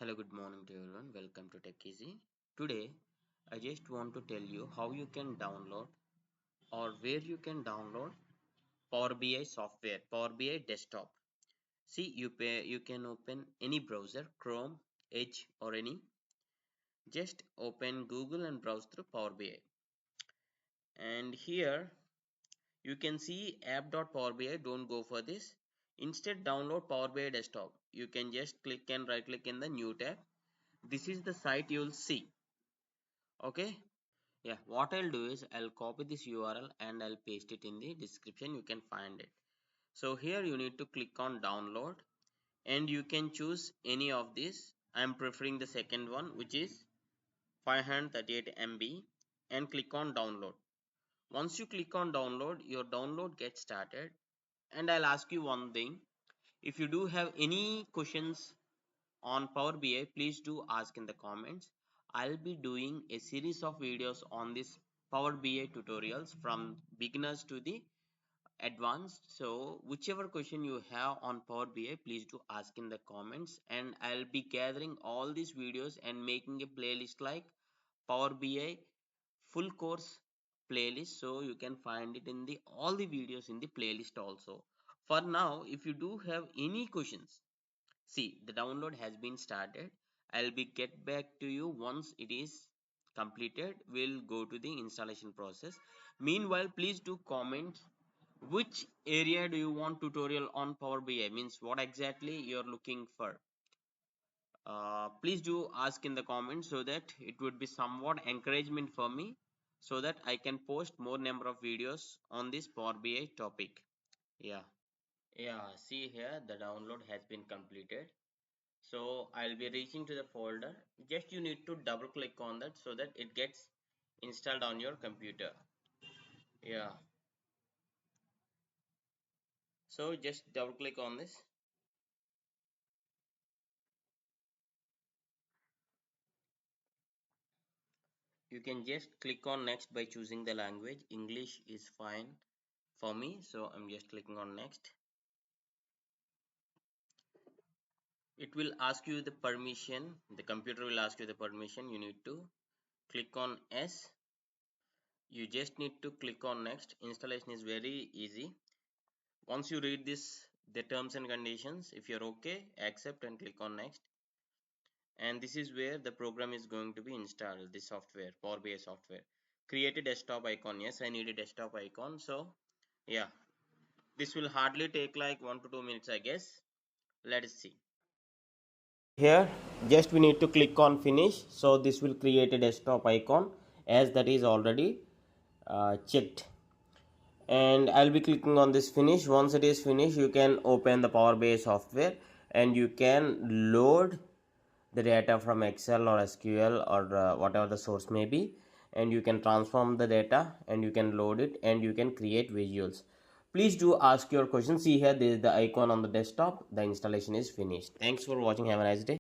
Hello, good morning to everyone. Welcome to Tech Easy. Today, I just want to tell you how you can download or where you can download Power BI software, Power BI desktop. See, you can open any browser, Chrome, Edge, or any. Just open Google and browse through Power BI. And here you can see app.powerbi. Don't go for this. Instead, download Power BI desktop. You can just click and right click in the new tab. This is the site you will see. Okay. Yeah, what I'll do is I'll copy this URL and I'll paste it in the description. You can find it. So here you need to click on download and you can choose any of these. I'm preferring the second one, which is 538 MB, and click on download. Once you click on download, your download gets started. And I'll ask you one thing. If you do have any questions on Power BI, please do ask in the comments. I'll be doing a series of videos on this Power BI tutorials from beginners to the advanced. So whichever question you have on Power BI, please do ask in the comments, and I'll be gathering all these videos and making a playlist like Power BI full course playlist, so you can find it in the all the videos in the playlist also. For now, if you do have any questions, see, the download has been started. I'll be get back to you once it is completed. We'll go to the installation process. Meanwhile, please do comment which area do you want tutorial on Power BI, means what exactly you're looking for. Please do ask in the comments so that it would be somewhat encouragement for me, so that I can post more number of videos on this Power BI topic. Yeah, see here the download has been completed. So I'll be reaching to the folder. Just you need to double click on that so that it gets installed on your computer. Yeah, so just double click on this. You can just click on next by choosing the language. English is fine for me, so I'm just clicking on next. It will ask you the permission. The computer will ask you the permission. You need to click on S. You just need to click on next. Installation is very easy. Once you read this, the terms and conditions, if you're okay, accept and click on next. And this is where the program is going to be installed, the software, Power BI software. Create a desktop icon. Yes, I need a desktop icon. So yeah, this will hardly take like 1 to 2 minutes, I guess. Let us see. Here just we need to click on finish, so this will create a desktop icon as that is already checked, and I'll be clicking on this finish. Once it is finished, you can open the Power BI software and you can load the data from Excel or SQL or whatever the source may be, and you can transform the data and you can load it and you can create visuals. Please do ask your questions. See here, there is the icon on the desktop. The installation is finished. Thanks for watching. Have a nice day.